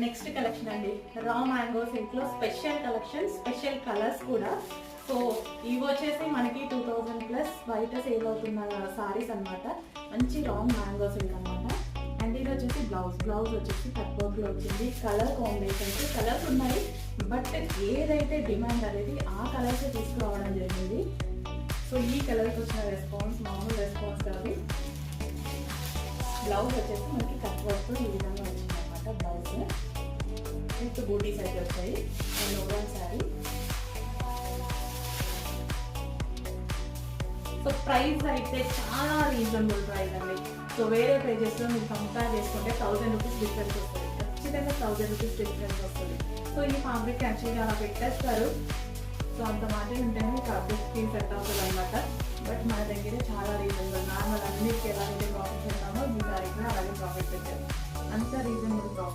Next collection అండి, raw mango silk లో special collection, special colours కూడా. సో ఇవి వచ్చేసి మనకి 2000+ బయట సేల్ అవుతున్న సారీస్ అనమాట. మంచి లాంగ్ మ్యాంగో సిల్క్ అనమాట. అండ్ ఇది వచ్చేసి బ్లౌజ్ వచ్చేసి కట్ వర్క్ లో వచ్చింది. కలర్ కాంబినేషన్స్ కలర్స్ ఉన్నాయి, బట్ ఏదైతే డిమాండ్ అనేది ఆ కలర్స్ తీసుకురావడం జరిగింది. సో ఈ కలర్స్ వచ్చిన రెస్పాన్స్ మామూలు రెస్పాన్స్ కాదు. బ్లౌజ్ వచ్చేసి మనకి కట్ వర్క్ ఈ విధంగా వచ్చింది అనమాట. బ్లౌజ్ విత్ బూటీస్ అయితే వచ్చాయి. And overall sari. So price అయితే చాలా రీజనబుల్ ప్రైస్ అండి. సో వేరే ప్రైజెస్లో మీరు కంపేర్ చేసుకుంటే 1000 రూపీస్ డిఫరెన్స్ వస్తుంది, ఖచ్చితంగా 1000 రూపీస్ డిఫరెన్స్ వస్తుంది. సో ఈ ఫ్యాబ్రిక్ యాక్చువల్గా అలా పెట్టేస్తారు. సో అంత మాట ఉంటేనే మీకు ఫ్యాబ్రిక్కి సెట్ అవుతుంది అనమాట. బట్ మన దగ్గర చాలా రీజనబుల్, నార్మల్ అన్నిటికీ ఎలాగైతే ప్రాఫిట్ చేస్తామో మీ దానికి అలాగే ప్రాఫిట్ పెట్టారు. అంత రీజనబుల్ ప్రాఫిట్.